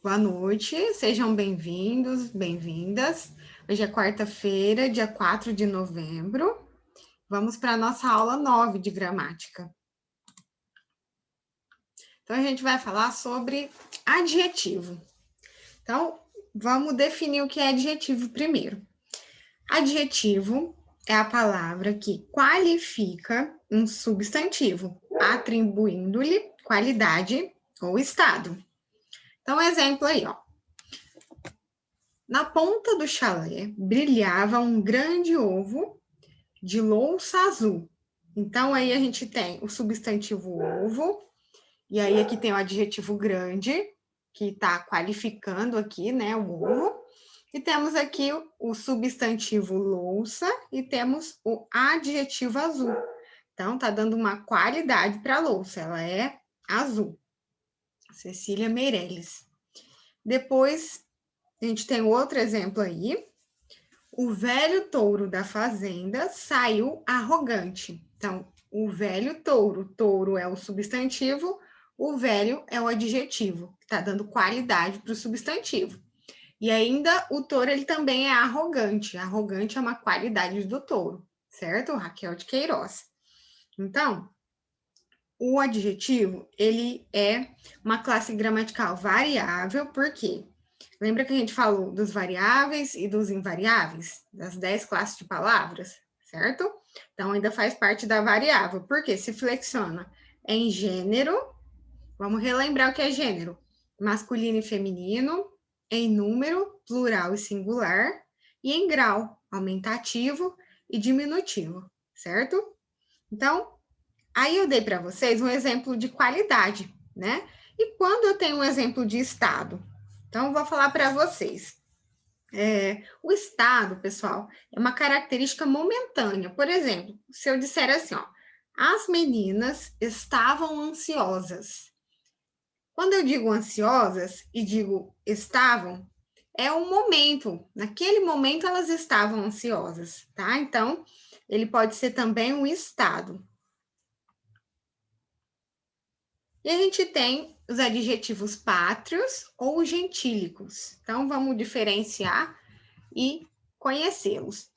Boa noite, sejam bem-vindos, bem-vindas. Hoje é quarta-feira, dia 4 de novembro. Vamos para a nossa aula 9 de gramática. Então, a gente vai falar sobre adjetivo. Então, vamos definir o que é adjetivo primeiro. Adjetivo é a palavra que qualifica um substantivo, atribuindo-lhe qualidade ou estado. Então, exemplo aí, ó. Na ponta do chalé brilhava um grande ovo de louça azul. Então, aí a gente tem o substantivo ovo, e aí aqui tem o adjetivo grande, que está qualificando aqui, né, o ovo. E temos aqui o substantivo louça e temos o adjetivo azul. Então, tá dando uma qualidade para a louça, ela é azul. Cecília Meirelles. Depois, a gente tem outro exemplo aí. O velho touro da fazenda saiu arrogante. Então, o velho touro, touro é o substantivo, o velho é o adjetivo, que está dando qualidade para o substantivo. E ainda o touro ele também é arrogante. Arrogante é uma qualidade do touro, certo? Raquel de Queiroz. Então, o adjetivo ele é uma classe gramatical variável, por quê? Lembra que a gente falou dos variáveis e dos invariáveis, das 10 classes de palavras, certo? Então, ainda faz parte da variável, porque se flexiona em gênero, vamos relembrar o que é gênero: masculino e feminino, em número, plural e singular, e em grau, aumentativo e diminutivo, certo? Então, aí eu dei para vocês um exemplo de qualidade, né? E quando eu tenho um exemplo de estado? Então, eu vou falar para vocês. O estado, pessoal, é uma característica momentânea. Por exemplo, se eu disser assim, ó, as meninas estavam ansiosas. Quando eu digo ansiosas e digo estavam, é um momento. Naquele momento elas estavam ansiosas, tá? Então, ele pode ser também um estado. E a gente tem os adjetivos pátrios ou gentílicos. Então, vamos diferenciar e conhecê-los.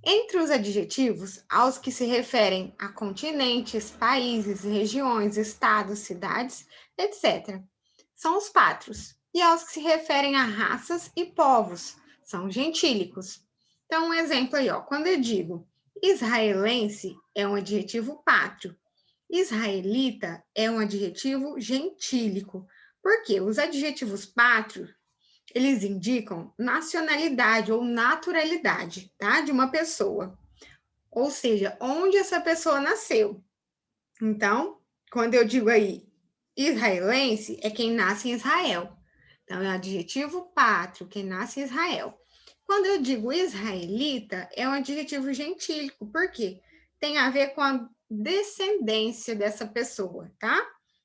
Entre os adjetivos, aos que se referem a continentes, países, regiões, estados, cidades, etc., são os pátrios. E aos que se referem a raças e povos, são gentílicos. Então, um exemplo aí, ó, quando eu digo israelense, é um adjetivo pátrio. Israelita é um adjetivo gentílico. Porque os adjetivos pátrios eles indicam nacionalidade ou naturalidade, tá? De uma pessoa. Ou seja, onde essa pessoa nasceu. Então, quando eu digo aí israelense, é quem nasce em Israel. Então, é um adjetivo pátrio, quem nasce em Israel. Quando eu digo israelita, é um adjetivo gentílico. Por quê? Tem a ver com a descendência dessa pessoa, tá?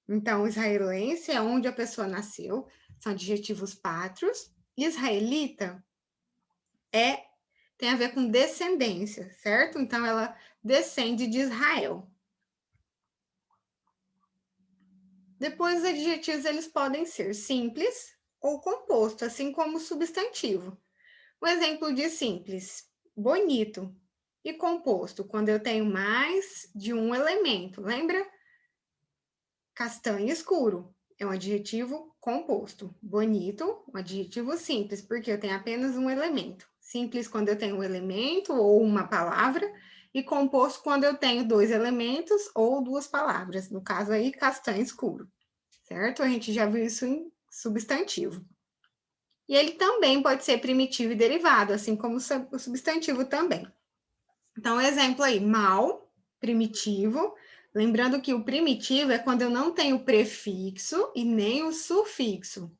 Então, israelense é onde a pessoa nasceu, são adjetivos pátrios. Israelita tem a ver com descendência, certo? Então, ela descende de Israel. Depois, os adjetivos eles podem ser simples ou composto, assim como o substantivo. Um exemplo de simples, bonito. E composto, quando eu tenho mais de um elemento. Lembra? Castanho escuro é um adjetivo composto. Bonito, um adjetivo simples, porque eu tenho apenas um elemento. Simples quando eu tenho um elemento ou uma palavra, e composto quando eu tenho dois elementos ou duas palavras. No caso aí, castanho escuro, certo? A gente já viu isso em substantivo. E ele também pode ser primitivo e derivado, assim como o substantivo também. Então, exemplo aí, mal, primitivo. Lembrando que o primitivo é quando eu não tenho prefixo e nem o sufixo.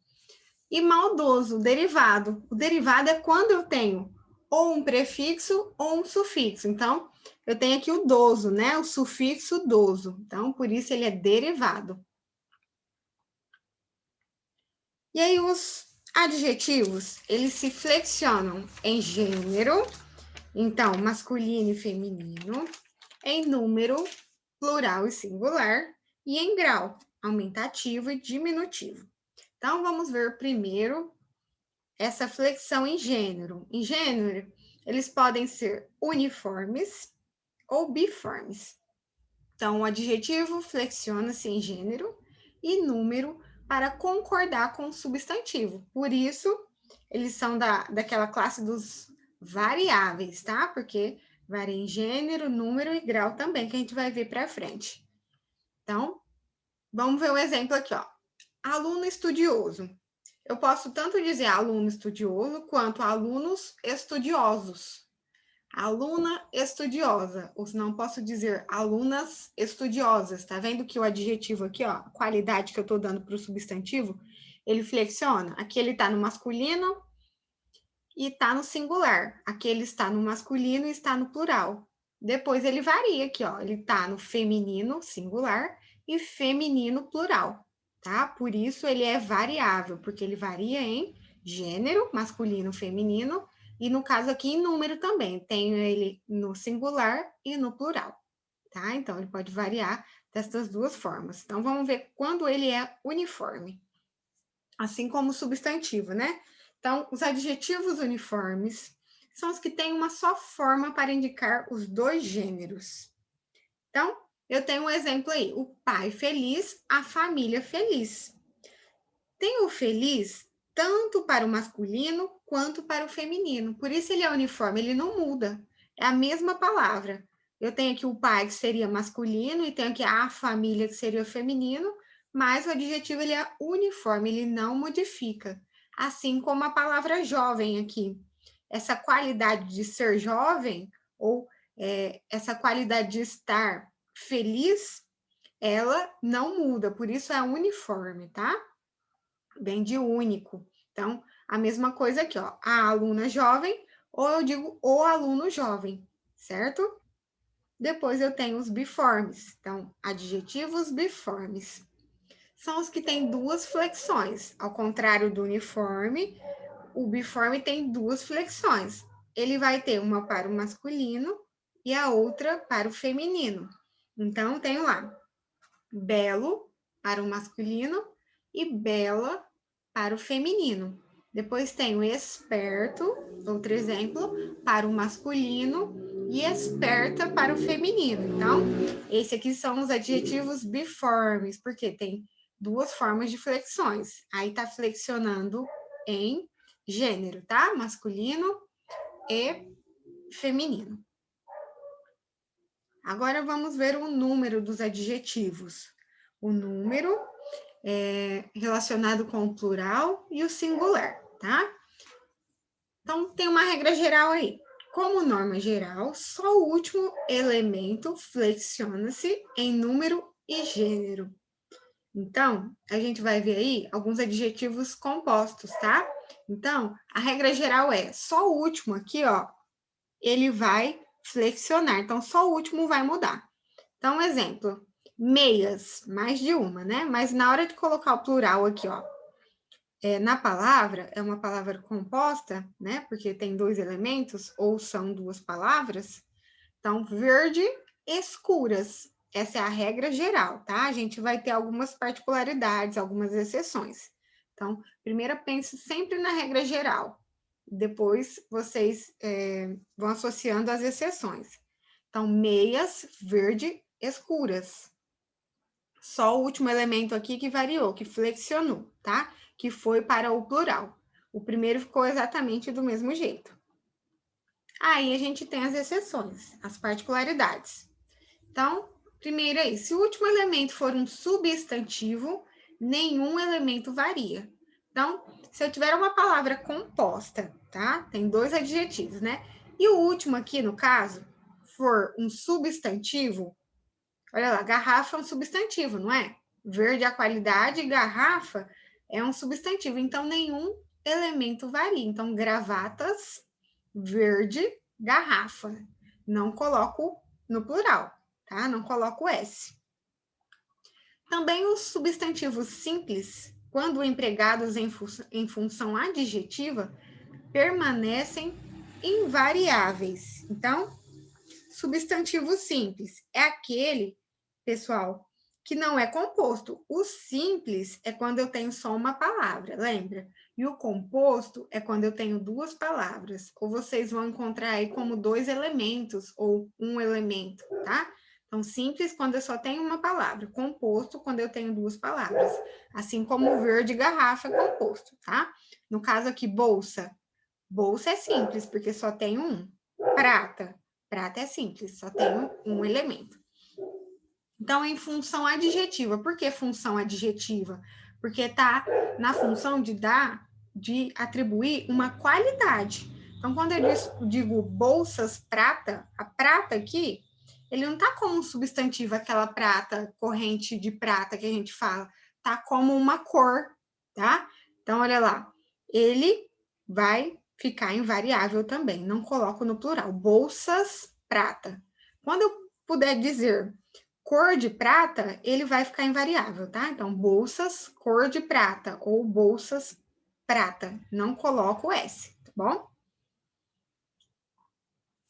E maldoso, derivado. O derivado é quando eu tenho ou um prefixo ou um sufixo. Então, eu tenho aqui o doso, né? O sufixo doso. Então, por isso ele é derivado. E aí, os adjetivos, eles se flexionam em gênero, então, masculino e feminino, em número, plural e singular, e em grau, aumentativo e diminutivo. Então, vamos ver primeiro essa flexão em gênero. Em gênero, eles podem ser uniformes ou biformes. Então, o adjetivo flexiona-se em gênero e número para concordar com o substantivo. Por isso, eles são daquela classe dos variáveis, tá? Porque varia em gênero, número e grau também, que a gente vai ver para frente. Então, vamos ver o exemplo aqui, ó. Aluno estudioso. Eu posso tanto dizer aluno estudioso quanto alunos estudiosos. Aluna estudiosa, ou se não posso dizer alunas estudiosas. Tá vendo que o adjetivo aqui, ó, a qualidade que eu tô dando para o substantivo, ele flexiona. Aqui ele tá no masculino e tá no singular. Aqui ele está no masculino e está no plural. Depois ele varia aqui, ó, ele tá no feminino singular e feminino plural, tá? Por isso ele é variável, porque ele varia em gênero, masculino, feminino, e no caso aqui em número também, tenho ele no singular e no plural, tá? Então ele pode variar dessas duas formas. Então vamos ver quando ele é uniforme, assim como o substantivo, né? Então, os adjetivos uniformes são os que têm uma só forma para indicar os dois gêneros. Então, eu tenho um exemplo aí: o pai feliz, a família feliz. Tem o feliz tanto para o masculino quanto para o feminino. Por isso ele é uniforme, ele não muda. É a mesma palavra. Eu tenho aqui o pai que seria masculino e tenho aqui a família que seria feminino, mas o adjetivo ele é uniforme, ele não modifica. Assim como a palavra jovem aqui. Essa qualidade de ser jovem ou essa qualidade de estar feliz, ela não muda, por isso é uniforme, tá? Bem de único. Então, a mesma coisa aqui, ó. A aluna jovem, ou eu digo o aluno jovem, certo? Depois eu tenho os biformes. Então, adjetivos biformes. São os que têm duas flexões. Ao contrário do uniforme, o biforme tem duas flexões. Ele vai ter uma para o masculino e a outra para o feminino. Então, tenho lá belo para o masculino e bela para o feminino. Depois tem o esperto, outro exemplo, para o masculino e esperta para o feminino. Então, esse aqui são os adjetivos biformes, porque tem duas formas de flexões. Aí tá flexionando em gênero, tá? Masculino e feminino. Agora vamos ver o número dos adjetivos. O número relacionado com o plural e o singular, tá? Então, tem uma regra geral aí. Como norma geral, só o último elemento flexiona-se em número e gênero. Então, a gente vai ver aí alguns adjetivos compostos, tá? Então, a regra geral é só o último aqui, ó, ele vai flexionar. Então, só o último vai mudar. Então, um exemplo, meias, mais de uma, né? Mas na hora de colocar o plural aqui, ó, na palavra, é uma palavra composta, né? Porque tem dois elementos, ou são duas palavras. Então, verde, escuras. Essa é a regra geral, tá? A gente vai ter algumas particularidades, algumas exceções. Então, primeiro pense sempre na regra geral. Depois vocês vão associando as exceções. Então, meias, verde, escuras. Só o último elemento aqui que variou, que flexionou, tá? Que foi para o plural. O primeiro ficou exatamente do mesmo jeito. Aí a gente tem as exceções, as particularidades. Então, primeiro aí, se o último elemento for um substantivo, nenhum elemento varia. Então, se eu tiver uma palavra composta, tá? Tem dois adjetivos, né? E o último aqui, no caso, for um substantivo, olha lá, garrafa é um substantivo, não é? Verde é a qualidade, garrafa é um substantivo. Então, nenhum elemento varia. Então, gravatas, verde, garrafa. Não coloco no plural, tá? Não coloco S. Também os substantivos simples, quando empregados em função adjetiva, permanecem invariáveis. Então, substantivo simples é aquele, pessoal, que não é composto. O simples é quando eu tenho só uma palavra, lembra? E o composto é quando eu tenho duas palavras. Ou vocês vão encontrar aí como dois elementos ou um elemento, tá? Então, simples quando eu só tenho uma palavra. Composto quando eu tenho duas palavras. Assim como verde e garrafa é composto, tá? No caso aqui, bolsa. Bolsa é simples, porque só tem um. Prata. Prata é simples, só tem um elemento. Então, em função adjetiva. Por que função adjetiva? Porque está na função de dar, de atribuir uma qualidade. Então, quando eu digo bolsas prata, a prata aqui, ele não está como um substantivo, aquela prata, corrente de prata que a gente fala. Está como uma cor, tá? Então, olha lá. Ele vai ficar invariável também. Não coloco no plural. Bolsas prata. Quando eu puder dizer cor de prata, ele vai ficar invariável, tá? Então, bolsas cor de prata ou bolsas prata. Não coloco o S, tá bom?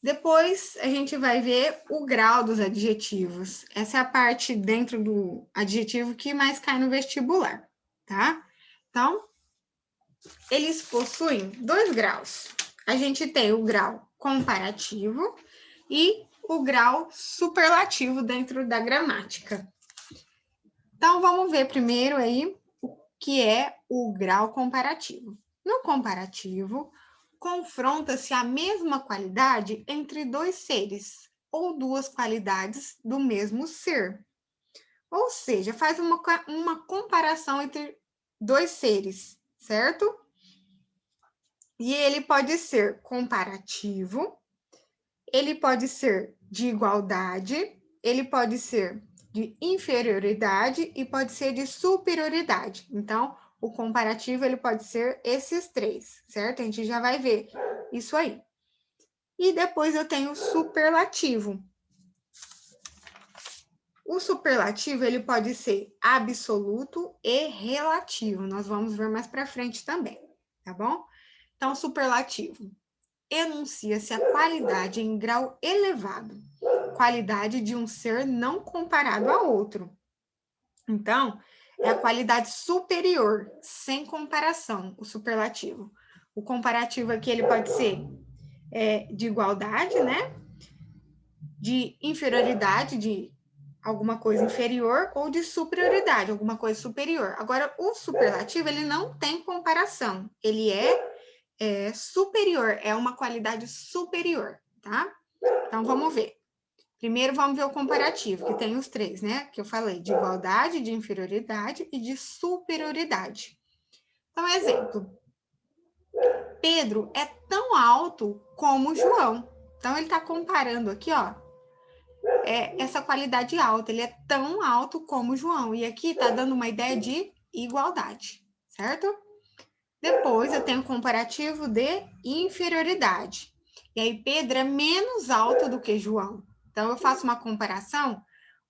Depois, a gente vai ver o grau dos adjetivos. Essa é a parte dentro do adjetivo que mais cai no vestibular, tá? Então, eles possuem 2 graus. A gente tem o grau comparativo e o grau superlativo dentro da gramática. Então, vamos ver primeiro aí o que é o grau comparativo. No comparativo, confronta-se a mesma qualidade entre dois seres ou duas qualidades do mesmo ser. Ou seja, faz uma comparação entre dois seres, certo? E ele pode ser comparativo, ele pode ser de igualdade, ele pode ser de inferioridade e pode ser de superioridade. Então, o comparativo ele pode ser esses 3, certo? A gente já vai ver isso aí. E depois eu tenho o superlativo. O superlativo ele pode ser absoluto e relativo. Nós vamos ver mais para frente também, tá bom? Então, superlativo enuncia-se a qualidade em grau elevado, qualidade de um ser não comparado a outro. Então, é a qualidade superior, sem comparação, o superlativo. O comparativo aqui ele pode ser de igualdade, né? De inferioridade, de alguma coisa inferior, ou de superioridade, alguma coisa superior. Agora, o superlativo ele não tem comparação, ele é superior, é uma qualidade superior, tá? Então, vamos ver. Primeiro, vamos ver o comparativo, que tem os 3, né? Que eu falei, de igualdade, de inferioridade e de superioridade. Então, exemplo. Pedro é tão alto como João. Então, ele está comparando aqui, ó, essa qualidade alta. Ele é tão alto como João. E aqui está dando uma ideia de igualdade, certo? Depois, eu tenho o comparativo de inferioridade. E aí, Pedro é menos alto do que João. Então, eu faço uma comparação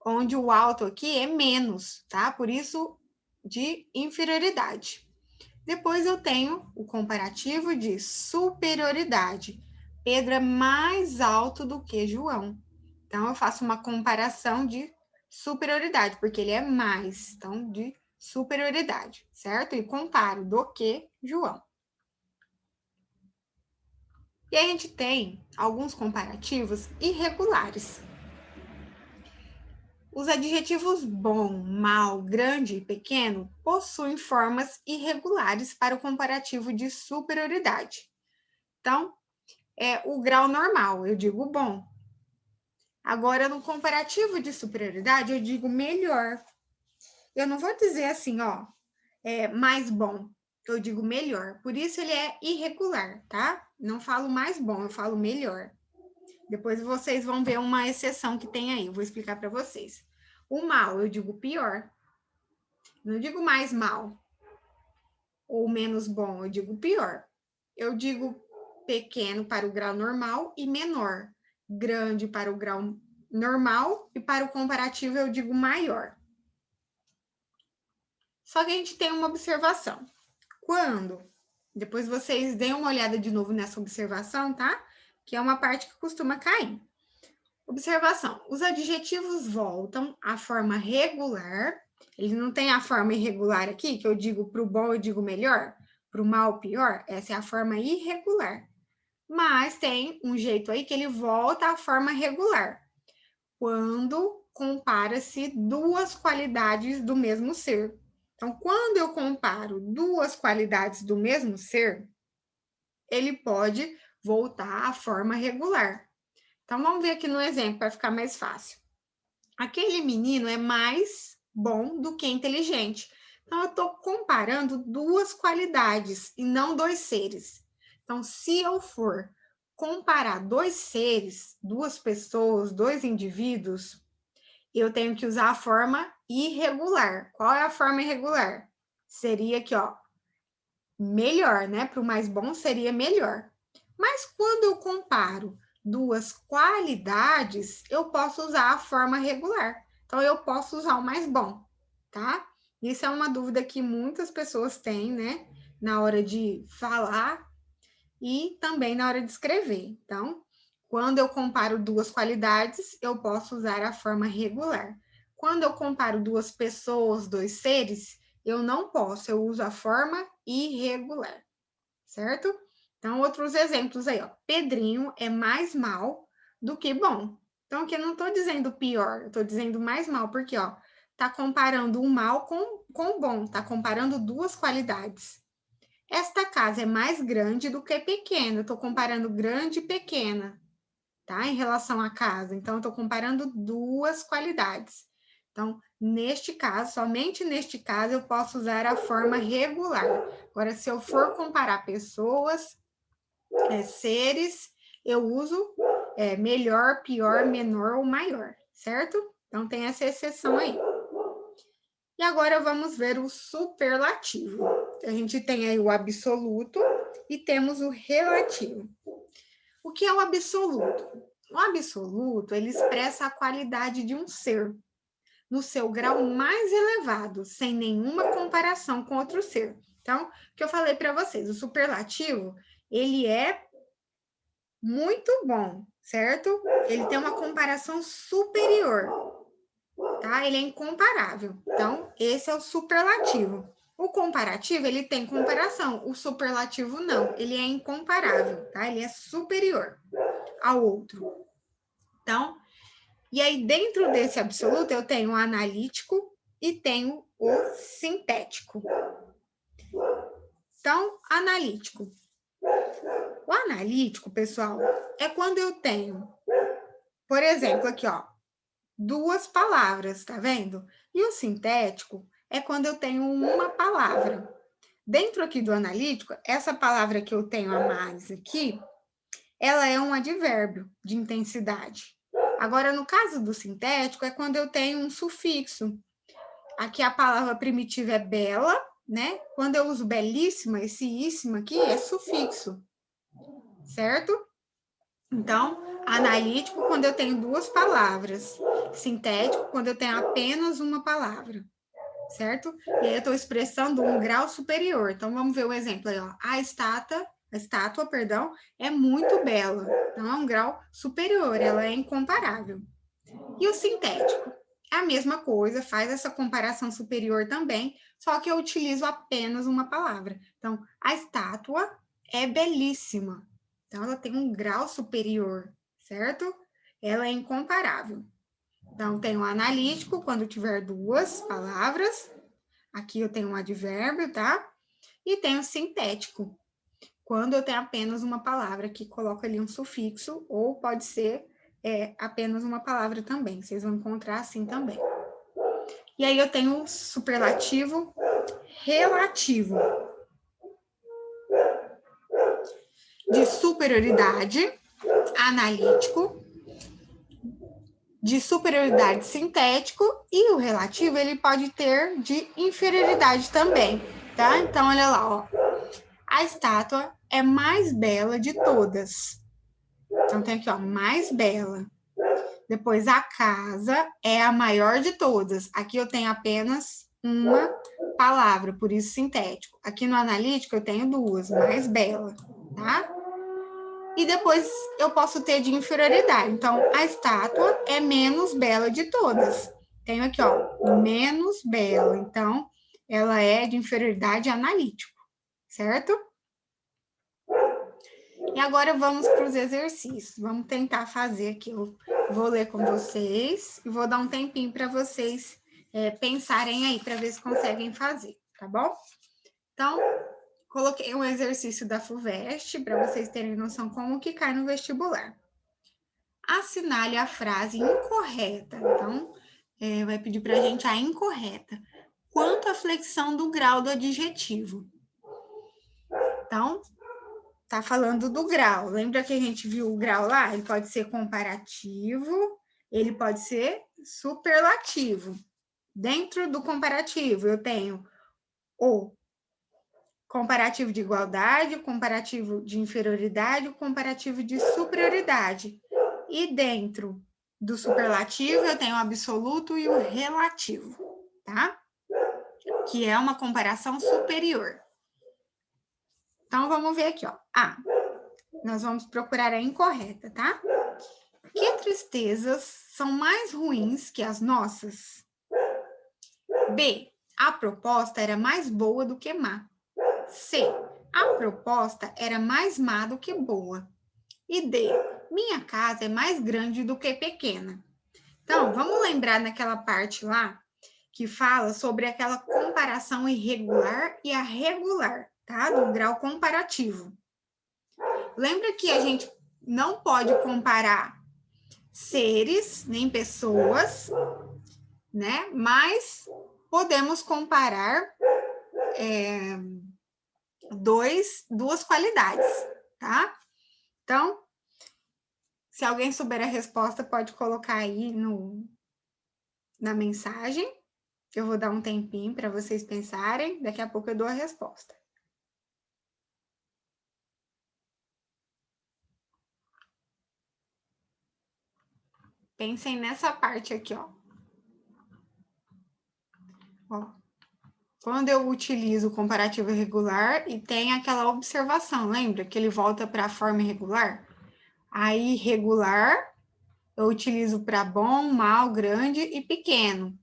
onde o alto aqui é menos, tá? Por isso, de inferioridade. Depois, eu tenho o comparativo de superioridade. Pedro é mais alto do que João. Então, eu faço uma comparação de superioridade, porque ele é mais. Então, de superioridade, certo? E comparo do que João. E a gente tem alguns comparativos irregulares. Os adjetivos bom, mal, grande e pequeno possuem formas irregulares para o comparativo de superioridade. Então, é o grau normal, eu digo bom. Agora, no comparativo de superioridade, eu digo melhor. Eu não vou dizer assim, ó, mais bom. Eu digo melhor. Por isso ele é irregular, tá? Não falo mais bom, eu falo melhor. Depois vocês vão ver uma exceção que tem aí, eu vou explicar para vocês. O mal, eu digo pior. Não digo mais mal ou menos bom, eu digo pior. Eu digo pequeno para o grau normal e menor. Grande para o grau normal e para o comparativo eu digo maior. Só que a gente tem uma observação. Quando? Depois vocês deem uma olhada de novo nessa observação, tá? Que é uma parte que costuma cair. Observação: os adjetivos voltam à forma regular. Ele não tem a forma irregular aqui, que eu digo para o bom eu digo melhor, para o mal pior. Essa é a forma irregular. Mas tem um jeito aí que ele volta à forma regular, quando compara-se duas qualidades do mesmo ser. Então, quando eu comparo duas qualidades do mesmo ser, ele pode voltar à forma regular. Então, vamos ver aqui no exemplo para ficar mais fácil. Aquele menino é mais bom do que inteligente. Então, eu estou comparando duas qualidades e não dois seres. Então, se eu for comparar dois seres, duas pessoas, dois indivíduos, eu tenho que usar a forma irregular. Qual é a forma irregular? Seria aqui, ó, melhor, né? Para o mais bom seria melhor. Mas quando eu comparo duas qualidades, eu posso usar a forma regular. Então, eu posso usar o mais bom, tá? Isso é uma dúvida que muitas pessoas têm, né? Na hora de falar e também na hora de escrever. Então, quando eu comparo duas qualidades, eu posso usar a forma regular. Quando eu comparo duas pessoas, dois seres, eu não posso, eu uso a forma irregular, certo? Então, outros exemplos aí, ó. Pedrinho é mais mal do que bom. Então, aqui eu não estou dizendo pior, eu estou dizendo mais mal, porque, ó, tá comparando o mal com o bom, tá comparando duas qualidades. Esta casa é mais grande do que pequena. Estou comparando grande e pequena, tá? Em relação à casa. Então, estou comparando duas qualidades. Então, neste caso, somente neste caso, eu posso usar a forma regular. Agora, se eu for comparar pessoas, seres, eu uso melhor, pior, menor ou maior, certo? Então, tem essa exceção aí. E agora vamos ver o superlativo. A gente tem aí o absoluto e temos o relativo. O que é o absoluto? O absoluto, ele expressa a qualidade de um ser no seu grau mais elevado, sem nenhuma comparação com outro ser. Então, o que eu falei para vocês, o superlativo, ele é muito bom, certo? Ele tem uma comparação superior, tá? Ele é incomparável. Então, esse é o superlativo. O comparativo, ele tem comparação. O superlativo, não. Ele é incomparável, tá? Ele é superior ao outro. Então, e aí, dentro desse absoluto, eu tenho o analítico e tenho o sintético. Então, analítico. O analítico, pessoal, é quando eu tenho, por exemplo, aqui, ó, duas palavras, tá vendo? E o sintético é quando eu tenho uma palavra. Dentro aqui do analítico, essa palavra que eu tenho a mais aqui, ela é um advérbio de intensidade. Agora, no caso do sintético, é quando eu tenho um sufixo. Aqui a palavra primitiva é bela, né? Quando eu uso belíssima, esse íssima aqui é sufixo, certo? Então, analítico, quando eu tenho duas palavras. Sintético, quando eu tenho apenas uma palavra, certo? E aí eu estou expressando um grau superior. Então, vamos ver o exemplo aí, ó. A estátua, perdão, é muito bela. Então, é um grau superior, ela é incomparável. E o sintético? É a mesma coisa, faz essa comparação superior também, só que eu utilizo apenas uma palavra. Então, a estátua é belíssima. Então, ela tem um grau superior, certo? Ela é incomparável. Então, tem o analítico, quando tiver duas palavras. Aqui eu tenho um advérbio, tá? E tem o sintético, quando eu tenho apenas uma palavra que coloca ali um sufixo, ou pode ser apenas uma palavra também. Vocês vão encontrar assim também. E aí eu tenho o superlativo relativo. De superioridade, analítico, de superioridade sintético, e o relativo ele pode ter de inferioridade também, tá? Então, olha lá, ó. A estátua é mais bela de todas. Então, tem aqui, ó, mais bela. Depois, a casa é a maior de todas. Aqui eu tenho apenas uma palavra, por isso sintético. Aqui no analítico eu tenho duas, mais bela, tá? e depois eu posso ter de inferioridade. Então, a estátua é menos bela de todas. Tenho aqui, ó, menos bela. Então, ela é de inferioridade analítico, certo? E agora vamos para os exercícios. Vamos tentar fazer aqui. Eu vou ler com vocês e vou dar um tempinho para vocês pensarem aí, para ver se conseguem fazer, tá bom? Então, coloquei um exercício da FUVEST para vocês terem noção como que cai no vestibular. Assinale a frase incorreta. Então, vai pedir para a gente a incorreta. Quanto à flexão do grau do adjetivo. Então, tá falando do grau. Lembra que a gente viu o grau lá? Ele pode ser comparativo, ele pode ser superlativo. Dentro do comparativo, eu tenho o comparativo de igualdade, o comparativo de inferioridade, o comparativo de superioridade. E dentro do superlativo, eu tenho o absoluto e o relativo, tá? Que é uma comparação superior. Então, vamos ver aqui, ó. A. Nós vamos procurar a incorreta, tá? Que tristezas são mais ruins que as nossas? B. A proposta era mais boa do que má. C. A proposta era mais má do que boa. E D. Minha casa é mais grande do que pequena. Então, vamos lembrar naquela parte lá que fala sobre aquela comparação irregular e a regular, tá? Do grau comparativo. Lembra que a gente não pode comparar seres, nem pessoas, né? Mas podemos comparar duas qualidades, tá? Então, se alguém souber a resposta, pode colocar aí na mensagem. Eu vou dar um tempinho para vocês pensarem. Daqui a pouco eu dou a resposta. Pensem nessa parte aqui, ó. Quando eu utilizo o comparativo irregular e tem aquela observação, lembra? Que ele volta para a forma irregular? Aí, regular, eu utilizo para bom, mal, grande e pequeno,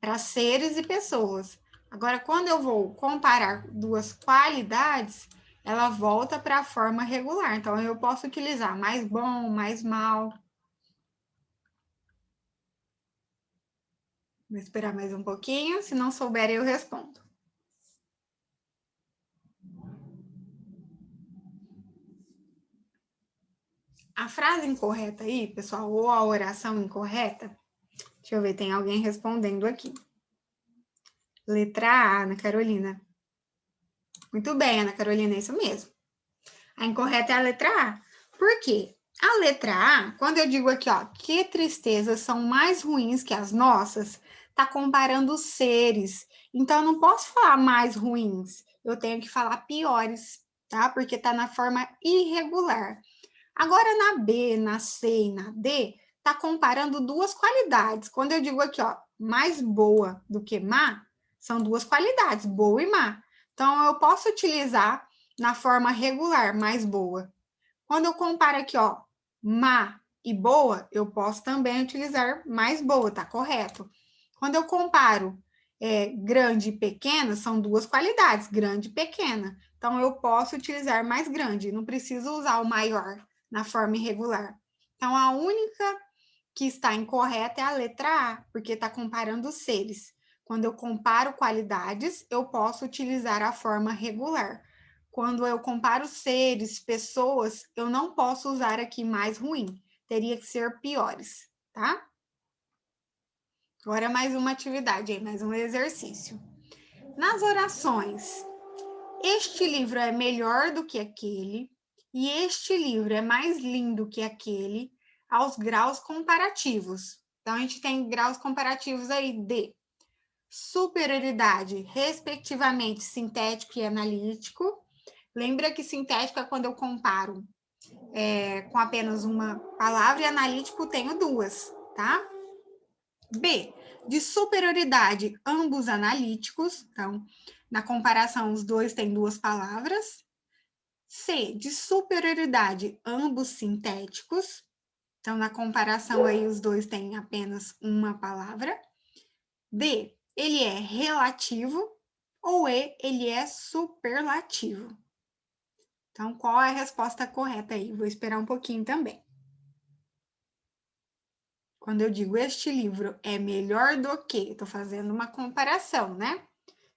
para seres e pessoas. Agora, quando eu vou comparar duas qualidades, ela volta para a forma regular. Então, eu posso utilizar mais bom, mais mal. Vou esperar mais um pouquinho, se não souber, eu respondo. A frase incorreta aí, pessoal, ou a oração incorreta, deixa eu ver, tem alguém respondendo aqui. Letra A, Ana Carolina. Muito bem, Ana Carolina, é isso mesmo. A incorreta é a letra A. Por quê? A letra A, quando eu digo aqui, ó, que tristezas são mais ruins que as nossas, tá comparando os seres. Então, eu não posso falar mais ruins, eu tenho que falar piores, tá? Porque tá na forma irregular. Agora, na B, na C e na D, tá comparando duas qualidades. Quando eu digo aqui, ó, mais boa do que má, são duas qualidades, boa e má. Então, eu posso utilizar na forma regular, mais boa. Quando eu comparo aqui, ó, má e boa, eu posso também utilizar mais boa, tá correto? Quando eu comparo grande e pequena, são duas qualidades, grande e pequena. Então, eu posso utilizar mais grande, não preciso usar o maior na forma irregular. Então, a única que está incorreta é a letra A, porque está comparando os seres. Quando eu comparo qualidades, eu posso utilizar a forma regular. Quando eu comparo seres, pessoas, eu não posso usar aqui mais ruim. Teria que ser piores, tá? Agora mais uma atividade aí, mais um exercício. Nas orações, este livro é melhor do que aquele, e este livro é mais lindo que aquele, aos graus comparativos. Então, a gente tem graus comparativos aí de superioridade, respectivamente, sintético e analítico. Lembra que sintético é quando eu comparo com apenas uma palavra e analítico tenho duas, tá? B, de superioridade, ambos analíticos. Então, na comparação, os dois têm duas palavras. C, de superioridade, ambos sintéticos. Então, na comparação aí, os dois têm apenas uma palavra. D, ele é relativo. Ou E, ele é superlativo. Então, qual é a resposta correta aí? Vou esperar um pouquinho também. Quando eu digo este livro é melhor do que, estou fazendo uma comparação, né?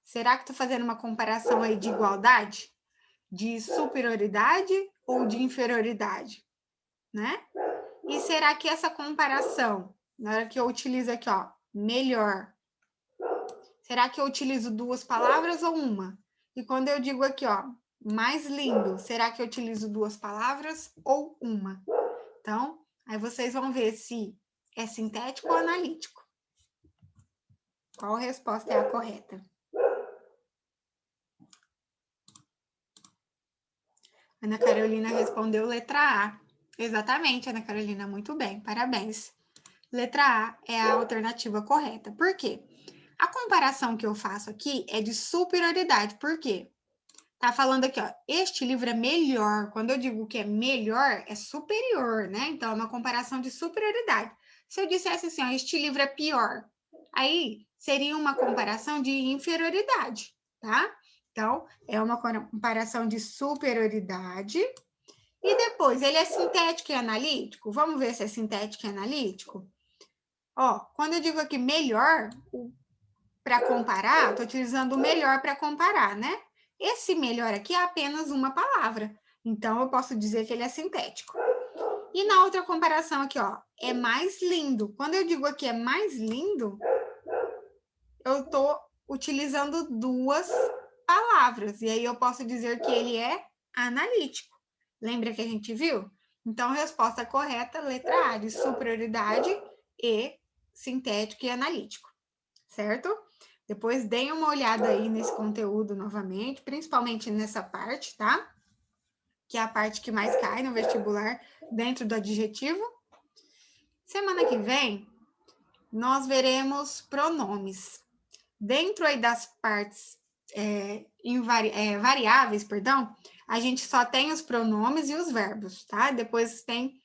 Será que estou fazendo uma comparação aí de igualdade? De superioridade ou de inferioridade? Né? E será que essa comparação, na hora que eu utilizo aqui, ó, melhor, será que eu utilizo duas palavras ou uma? E quando eu digo aqui, ó, mais lindo, será que eu utilizo duas palavras ou uma? Então, aí vocês vão ver se é sintético ou analítico. Qual resposta é a correta? Ana Carolina respondeu letra A. Exatamente, Ana Carolina, muito bem, parabéns. Letra A é a alternativa correta. Por quê? A comparação que eu faço aqui é de superioridade. Por quê? Tá falando aqui, ó, este livro é melhor. Quando eu digo que é melhor, é superior, né? Então, é uma comparação de superioridade. Se eu dissesse assim, ó, este livro é pior, aí seria uma comparação de inferioridade, tá? Então, é uma comparação de superioridade. E depois, ele é sintético e analítico? Vamos ver se é sintético e analítico? Ó, quando eu digo aqui melhor, para comparar, estou utilizando o melhor para comparar, né? Esse melhor aqui é apenas uma palavra. Então, eu posso dizer que ele é sintético. E na outra comparação aqui, ó, é mais lindo. Quando eu digo aqui é mais lindo, eu estou utilizando duas palavras. E aí eu posso dizer que ele é analítico. Lembra que a gente viu? Então, resposta correta, letra A, de superioridade e sintético e analítico. Certo? Depois deem uma olhada aí nesse conteúdo novamente, principalmente nessa parte, tá? Que é a parte que mais cai no vestibular dentro do adjetivo. Semana que vem, nós veremos pronomes. Dentro aí das partes variáveis, perdão, a gente só tem os pronomes e os verbos, tá? Depois tem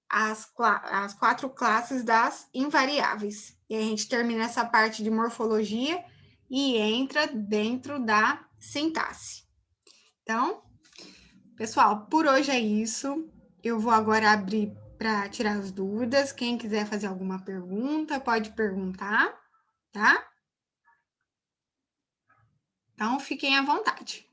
as 4 classes das invariáveis. E a gente termina essa parte de morfologia e entra dentro da sintaxe. Então, pessoal, por hoje é isso. Eu vou agora abrir para tirar as dúvidas. Quem quiser fazer alguma pergunta, pode perguntar, tá? Então, fiquem à vontade.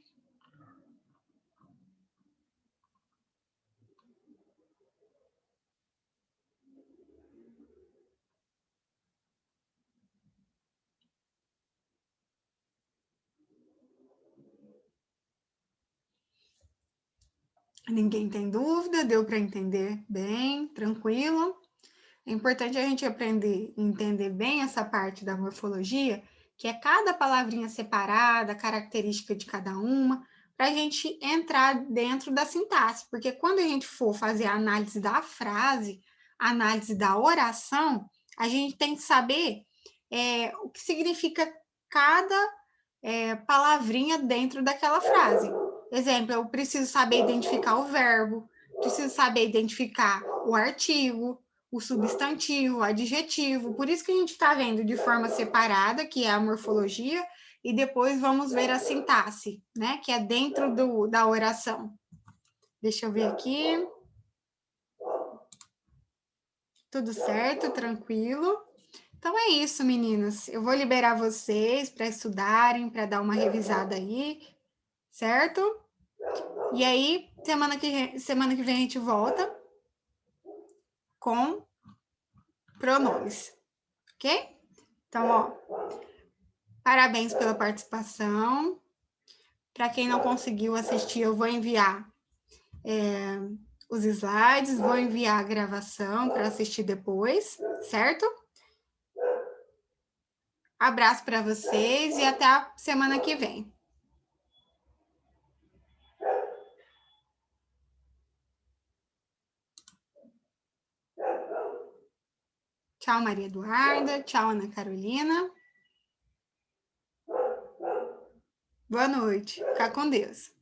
Ninguém tem dúvida, deu para entender bem, tranquilo. É importante a gente aprender e entender bem essa parte da morfologia, que é cada palavrinha separada, característica de cada uma, para a gente entrar dentro da sintaxe. Porque quando a gente for fazer a análise da frase, a análise da oração, a gente tem que saber o que significa cada palavrinha dentro daquela frase. Exemplo, eu preciso saber identificar o verbo, preciso saber identificar o artigo, o substantivo, o adjetivo. Por isso que a gente está vendo de forma separada, que é a morfologia, e depois vamos ver a sintaxe, né? Que é dentro da oração. Deixa eu ver aqui. Tudo certo, tranquilo. Então é isso, meninas. Eu vou liberar vocês para estudarem, para dar uma revisada aí, certo? E aí, semana que vem a gente volta com pronomes, ok? Então, ó, parabéns pela participação. Para quem não conseguiu assistir, eu vou enviar os slides, vou enviar a gravação para assistir depois, certo? Abraço para vocês e até a semana que vem. Tchau, Maria Eduarda. Tchau, Ana Carolina. Boa noite. Fica com Deus.